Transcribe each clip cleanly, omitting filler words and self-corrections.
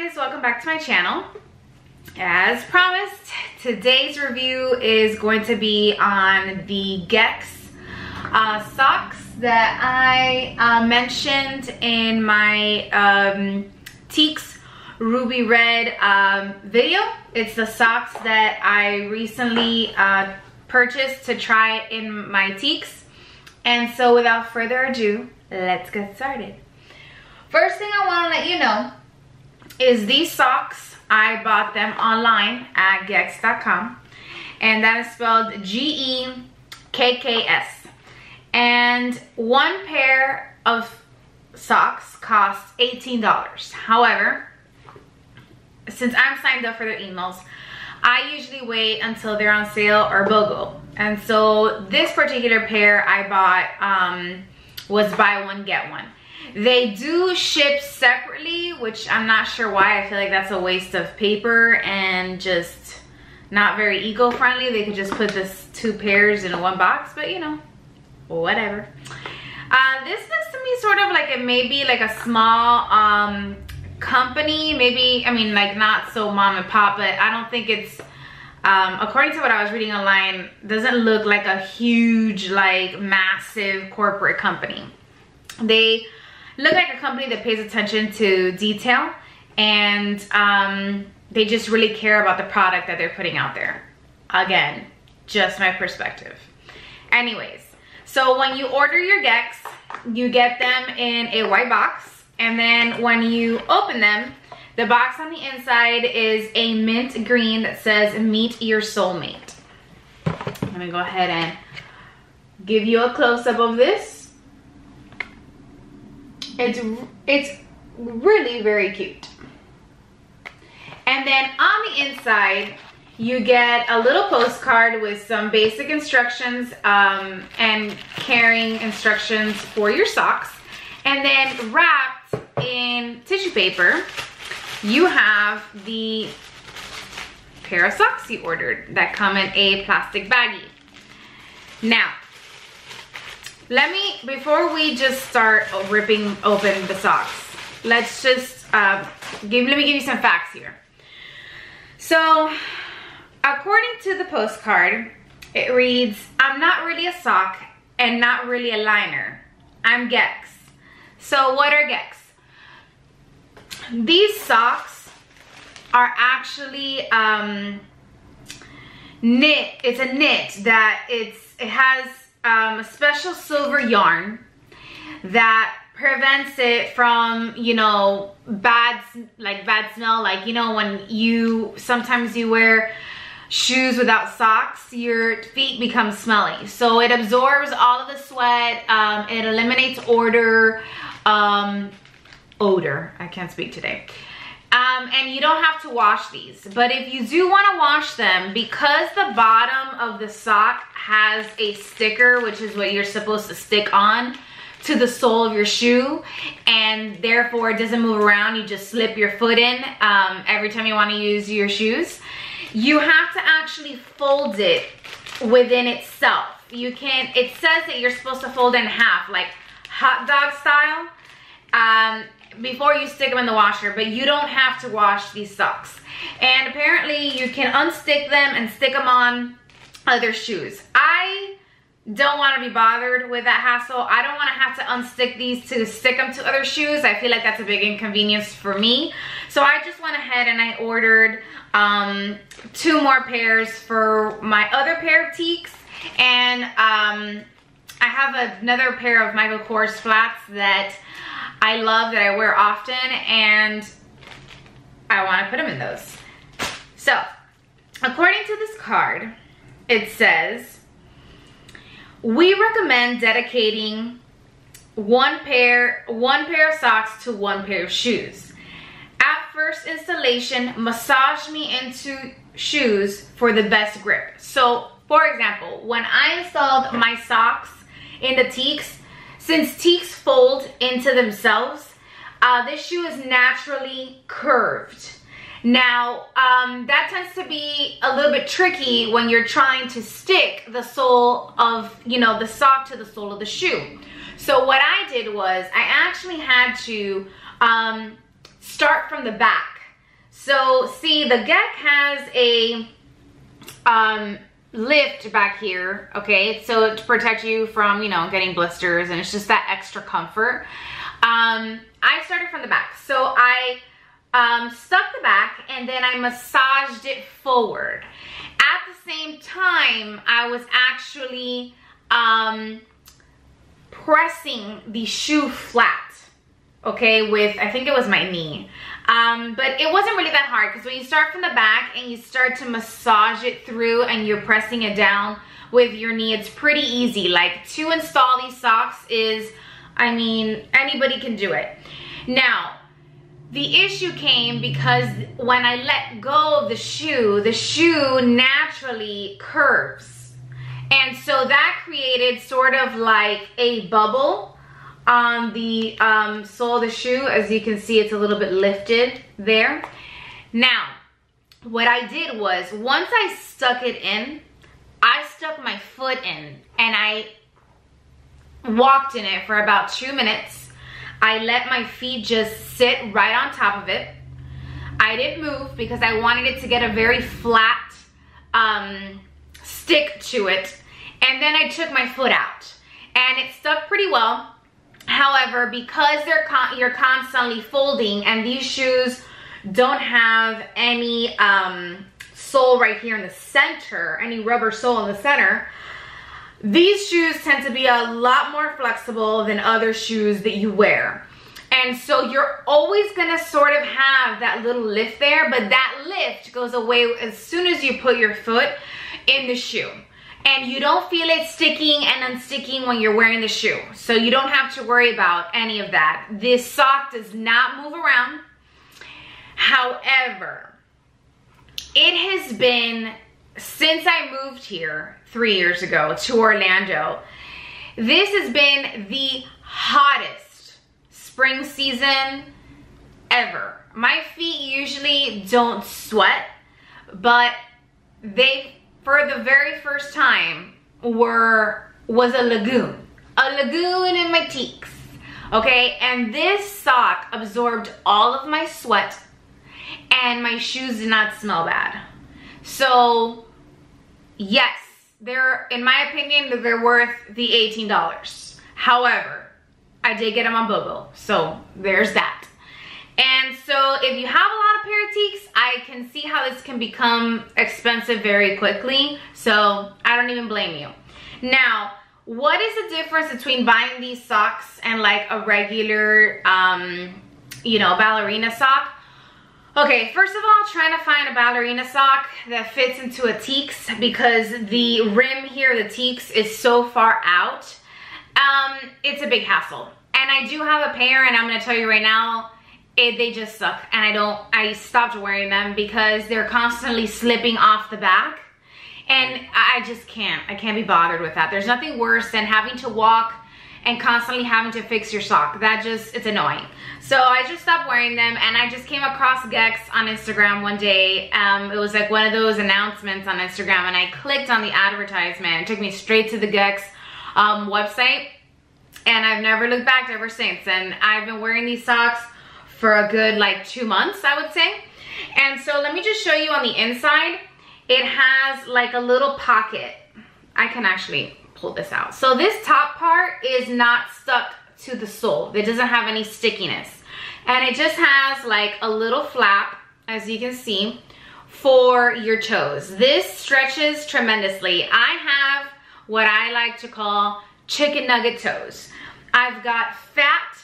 guys, welcome back to my channel. As promised, today's review is going to be on the Gekks socks that I mentioned in my Teaks Ruby Red video. It's the socks that I recently purchased to try in my Teaks. And so without further ado, let's get started. First thing I want to let you know is these socks, I bought them online at Gekks.com, and that is spelled G-E-K-K-S. And one pair of socks costs $18. However, since I'm signed up for their emails, I usually wait until they're on sale or BOGO. And so this particular pair I bought was buy one, get one. They do ship separately, which I'm not sure why. I feel like that's a waste of paper and just not very eco-friendly. They could just put this two pairs in one box, but you know, whatever. This looks to me sort of like it may be like a small company, maybe, I mean, like not so mom and pop, but I don't think it's, according to what I was reading online, doesn't look like a huge, like massive corporate company. They look like a company that pays attention to detail, and they just really care about the product that they're putting out there. Again, just my perspective. Anyways, so when you order your Gekks, you get them in a white box, and then when you open them, the box on the inside is a mint green that says meet your soulmate. Let me go ahead and give you a close-up of this. It's really very cute. And then on the inside, you get a little postcard with some basic instructions and carrying instructions for your socks. And then wrapped in tissue paper, you have the pair of socks you ordered that come in a plastic baggie. Now, before we just start ripping open the socks, let's just, let me give you some facts here. So, according to the postcard, it reads, I'm not really a sock and not really a liner. I'm Gekks. So what are Gekks? These socks are actually knit. It's a knit that it has a special silver yarn that prevents it from, you know, bad smell. Like, you know, when sometimes you wear shoes without socks, your feet become smelly. So it absorbs all of the sweat. It eliminates odor. I can't speak today. And you don't have to wash these, but if you do want to wash them, because the bottom of the sock has a sticker, which is what you're supposed to stick on to the sole of your shoe, and therefore it doesn't move around, you just slip your foot in every time you want to use your shoes, you have to actually fold it within itself. It says that you're supposed to fold it in half, like hot dog style, before you stick them in the washer, but you don't have to wash these socks. And apparently you can unstick them and stick them on other shoes. I don't want to be bothered with that hassle. I don't want to have to unstick these to stick them to other shoes. I feel like that's a big inconvenience for me. So I just went ahead and I ordered 2 more pairs for my other pair of Teaks, and I have another pair of Michael Kors flats that I love, that I wear often, and I want to put them in those. So, according to this card, it says, we recommend dedicating one pair of socks to one pair of shoes. At first installation, massage me into shoes for the best grip. So, for example, when I installed my socks in the Teaks, since Teaks fold into themselves, this shoe is naturally curved. Now, that tends to be a little bit tricky when you're trying to stick the sole of, you know, the sock to the sole of the shoe. So what I did was I actually had to start from the back. So see, the Gekks has a lift back here, okay, so to protect you from, you know, getting blisters, and it's just that extra comfort. I started from the back, so I stuck the back and then I massaged it forward. At the same time, I was actually pressing the shoe flat, okay, with, I think it was my knee. But it wasn't really that hard, because when you start from the back and you start to massage it through and you're pressing it down with your knee, it's pretty easy. Like, to install these socks is, I mean, anybody can do it. Now, the issue came because when I let go of the shoe naturally curves. And so that created sort of like a bubble on the sole of the shoe. As you can see, it's a little bit lifted there. Now, what I did was, once I stuck it in, I stuck my foot in and I walked in it for about 2 minutes. I let my feet just sit right on top of it. I didn't move because I wanted it to get a very flat stick to it. And then I took my foot out and it stuck pretty well. However, because you're constantly folding, and these shoes don't have any sole right here in the center, any rubber sole in the center, these shoes tend to be a lot more flexible than other shoes that you wear. And so you're always gonna sort of have that little lift there, but that lift goes away as soon as you put your foot in the shoe. And you don't feel it sticking and unsticking when you're wearing the shoe. So you don't have to worry about any of that. This sock does not move around. However, it has been, since I moved here 3 years ago to Orlando, this has been the hottest spring season ever. My feet usually don't sweat, but they, for the very first time, was a lagoon in my cheeks, okay? And this sock absorbed all of my sweat, and my shoes did not smell bad. So yes, they're, in my opinion, they're worth the $18. However, I did get them on BOGO, so there's that. And so if you have a lot of Parateeks, I can see how this can become expensive very quickly. So I don't even blame you. Now, what is the difference between buying these socks and like a regular, you know, ballerina sock? Okay, first of all, trying to find a ballerina sock that fits into a teaks, because the rim here, the teaks, is so far out. It's a big hassle. And I do have a pair, and I'm gonna tell you right now, they just suck. And I stopped wearing them because they're constantly slipping off the back. And I just can't be bothered with that. There's nothing worse than having to walk and constantly having to fix your sock. It's annoying. So I just stopped wearing them, and I just came across Gekks on Instagram one day. It was like one of those announcements on Instagram, and I clicked on the advertisement. It took me straight to the Gekks website, and I've never looked back ever since. And I've been wearing these socks for a good like 2 months, I would say. And so let me just show you on the inside. It has like a little pocket. I can actually pull this out. So this top part is not stuck to the sole. It doesn't have any stickiness. And it just has like a little flap, as you can see, for your toes. This stretches tremendously. I have what I like to call chicken nugget toes. I've got fat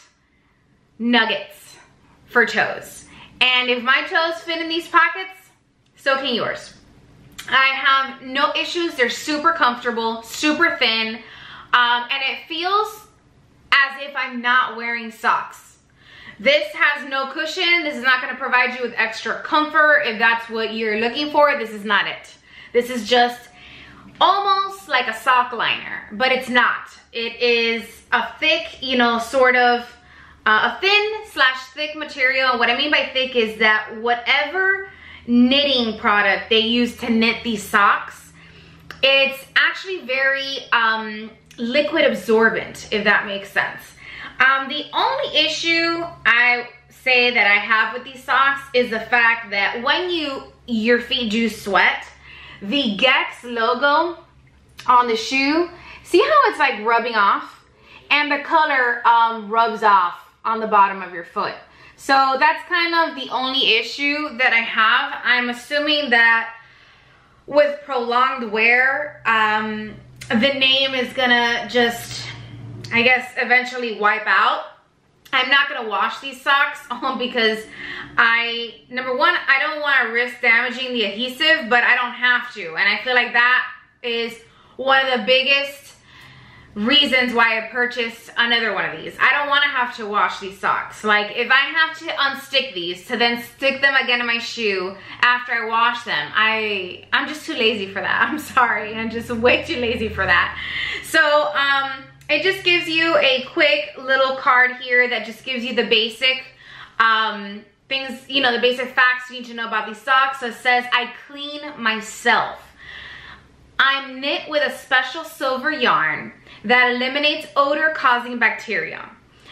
nuggets for toes. And if my toes fit in these pockets, so can yours. I have no issues. They're super comfortable, super thin, and it feels as if I'm not wearing socks. This has no cushion. This is not going to provide you with extra comfort. If that's what you're looking for, this is not it. This is just almost like a sock liner, but it's not. It is a thick, you know, sort of a thin / thick material. What I mean by thick is that whatever knitting product they use to knit these socks, it's actually very liquid absorbent, if that makes sense. The only issue I say that I have with these socks is the fact that when your feet do sweat, the Gekks logo on the shoe, see how it's like rubbing off? And the color rubs off on the bottom of your foot. So that's kind of the only issue that I have. I'm assuming that with prolonged wear, the name is gonna just, I guess, eventually wipe out. I'm not gonna wash these socks because number one, I don't wanna risk damaging the adhesive, but I don't have to. And I feel like that is one of the biggest reasons why I purchased another one of these. I don't want to have to wash these socks. Like, if I have to unstick these to then stick them again in my shoe after I wash them, I'm just too lazy for that. I'm sorry, I'm just way too lazy for that. So it just gives you a quick little card here that just gives you the basic things, you know, the basic facts you need to know about these socks. So it says, I clean myself. I'm knit with a special silver yarn that eliminates odor-causing bacteria.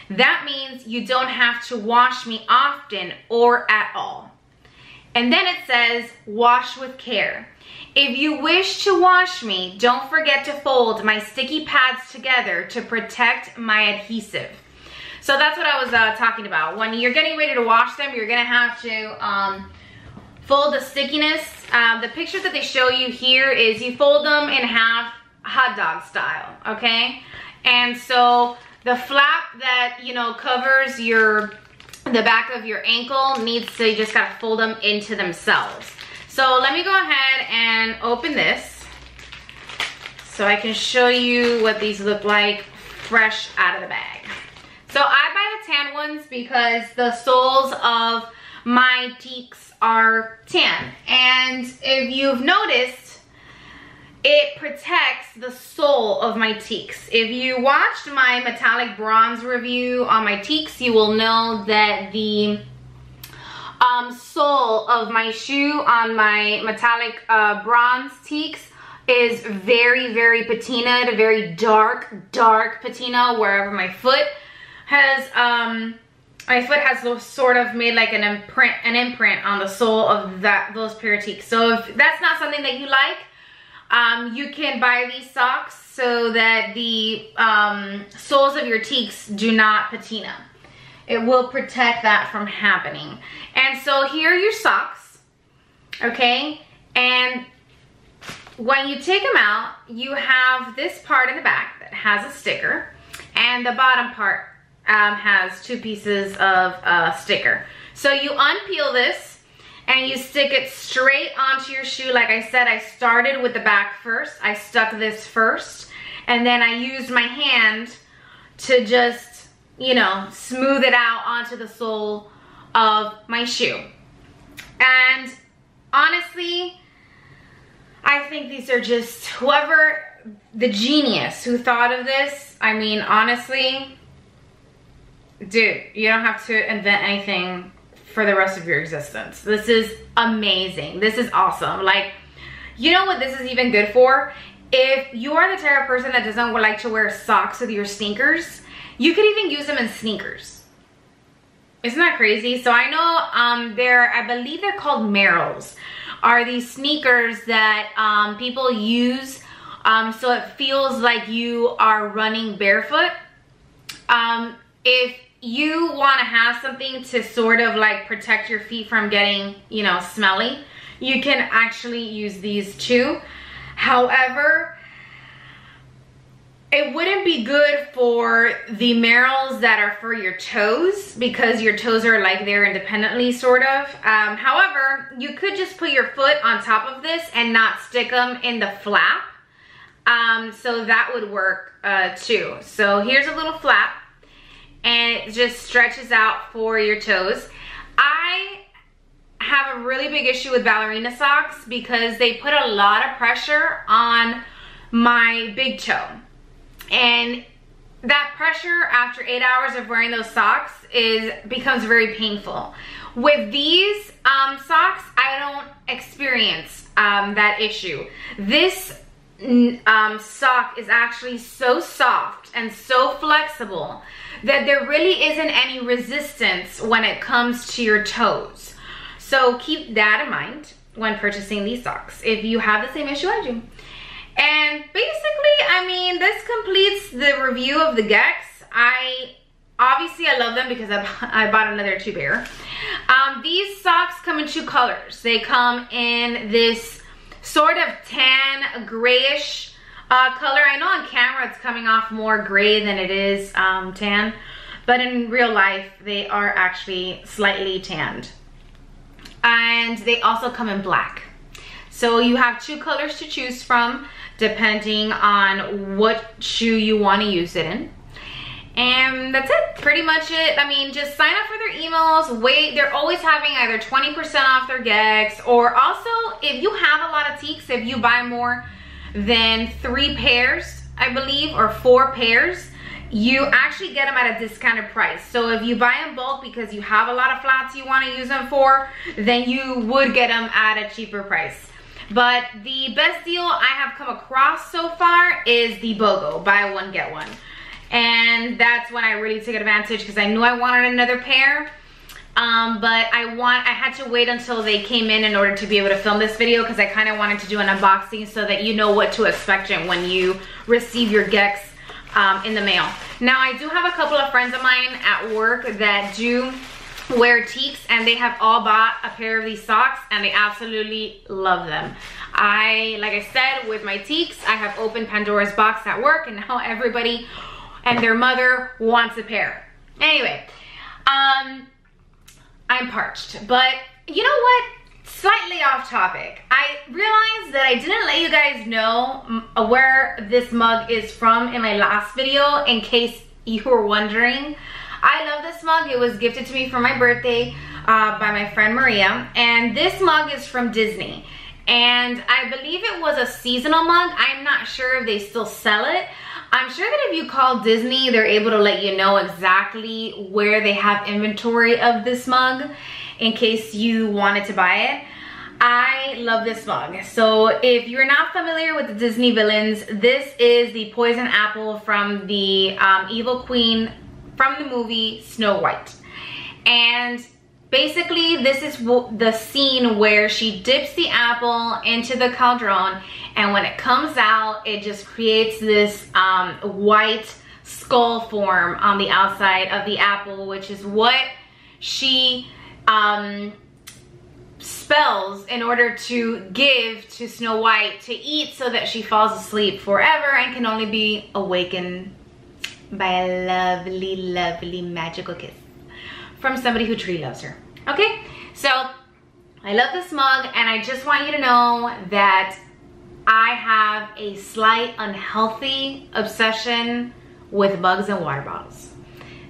That means you don't have to wash me often or at all. And then it says, wash with care. If you wish to wash me, don't forget to fold my sticky pads together to protect my adhesive. So that's what I was talking about. When you're getting ready to wash them, you're gonna have to fold the stickiness. The picture that they show you here is you fold them in half, hot dog style, okay? And so the flap that, you know, covers the back of your ankle needs to, you just gotta fold them into themselves. So let me go ahead and open this so I can show you what these look like fresh out of the bag. So I buy the tan ones because the soles of my teaks are tan, and if you've noticed, it protects the sole of my teaks. If you watched my metallic bronze review on my teaks, you will know that the sole of my shoe on my metallic bronze teaks is very, very patinaed, very dark patina, wherever my foot has sort of made like an imprint on the sole of those pair of teaks. So if that's not something that you like, you can buy these socks so that the soles of your teaks do not patina. It will protect that from happening. And so here are your socks, okay? And when you take them out, you have this part in the back that has a sticker, and the bottom part has two pieces of sticker. So you unpeel this and you stick it straight onto your shoe. Like I said, I started with the back first. I stuck this first, and then I used my hand to just, you know, smooth it out onto the sole of my shoe. And honestly, I think these are just, whoever, the genius who thought of this, I mean, honestly, dude, you don't have to invent anything for the rest of your existence. This is amazing. This is awesome. Like, you know what this is even good for? If you are the type of person that doesn't like to wear socks with your sneakers, you could even use them in sneakers. Isn't that crazy? So I know I believe they're called Merrells, are these sneakers that people use so it feels like you are running barefoot. If you want to have something to sort of like protect your feet from getting, you know, smelly, you can actually use these too. However, it wouldn't be good for the Merrells that are for your toes, because your toes are like there independently, sort of. However, you could just put your foot on top of this and not stick them in the flap. So that would work too. So here's a little flap, and it just stretches out for your toes. I have a really big issue with ballerina socks because they put a lot of pressure on my big toe. And that pressure after 8 hours of wearing those socks becomes very painful. With these socks, I don't experience that issue. This sock is actually so soft and so flexible that there really isn't any resistance when it comes to your toes. So keep that in mind when purchasing these socks if you have the same issue I do. And basically, I mean, this completes the review of the Gekks. Obviously I love them because I bought another 2 pair. These socks come in 2 colors. They come in this sort of tan, grayish color. I know on camera it's coming off more gray than it is tan, but in real life they are actually slightly tanned. And they also come in black. So you have 2 colors to choose from depending on what shoe you want to use it in. And that's it, pretty much it. I mean, just sign up for their emails. Wait, they're always having either 20% off their Gekks, or also if you have a lot of teaks, if you buy more than 3 pairs, I believe, or 4 pairs, you actually get them at a discounted price. So if you buy in bulk because you have a lot of flats you want to use them for, then you would get them at a cheaper price. But the best deal I have come across so far is the BOGO, buy one get one. And that's when I really took advantage because I knew I wanted another pair. But I had to wait until they came in order to be able to film this video, because I kind of wanted to do an unboxing so that you know what to expect when you receive your Gekks in the mail. Now, I do have a couple of friends of mine at work that do wear teaks, and they have all bought a pair of these socks and they absolutely love them. Like I said, with my teaks, I have opened Pandora's box at work, and now everybody and their mother wants a pair. Anyway, I'm parched, but you know what? Slightly off topic. I realized that I didn't let you guys know where this mug is from in my last video, in case you were wondering. I love this mug. It was gifted to me for my birthday by my friend Maria, and this mug is from Disney. And I believe it was a seasonal mug. I'm not sure if they still sell it. I'm sure that if you call Disney, they're able to let you know exactly where they have inventory of this mug in case you wanted to buy it. I love this mug. So if you're not familiar with the Disney villains, this is the poison apple from the evil queen from the movie Snow White. And basically, this is the scene where she dips the apple into the cauldron, and when it comes out, it just creates this white skull form on the outside of the apple, which is what she spells in order to give to Snow White to eat so that she falls asleep forever and can only be awakened by a lovely, lovely magical kiss from somebody who truly loves her. Okay, so I love this mug, and I just want you to know that I have a slight unhealthy obsession with mugs and water bottles.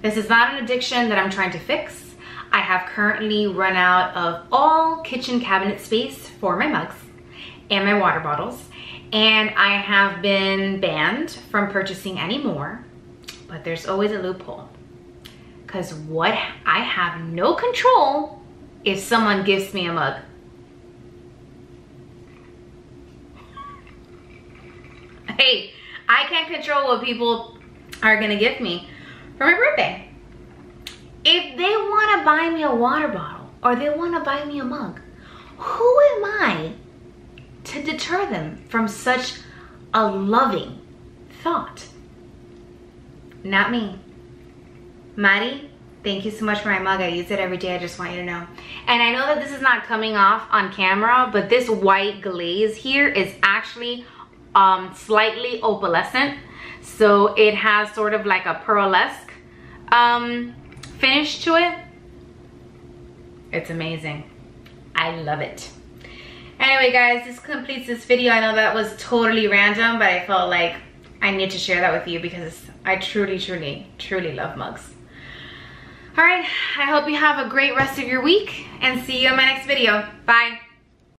This is not an addiction that I'm trying to fix. I have currently run out of all kitchen cabinet space for my mugs and my water bottles, and I have been banned from purchasing any more, but there's always a loophole. Because what I have no control if someone gives me a mug. Hey, I can't control what people are gonna give me for my birthday. If they wanna buy me a water bottle or they wanna buy me a mug, who am I to deter them from such a loving thought? Not me. Maddie, thank you so much for my mug. I use it every day. I just want you to know. And I know that this is not coming off on camera, but this white glaze here is actually slightly opalescent. So it has sort of like a pearlesque finish to it. It's amazing. I love it. Anyway, guys, this completes this video. I know that was totally random, but I felt like I need to share that with you because I truly, truly, truly love mugs. All right, I hope you have a great rest of your week and see you in my next video. Bye.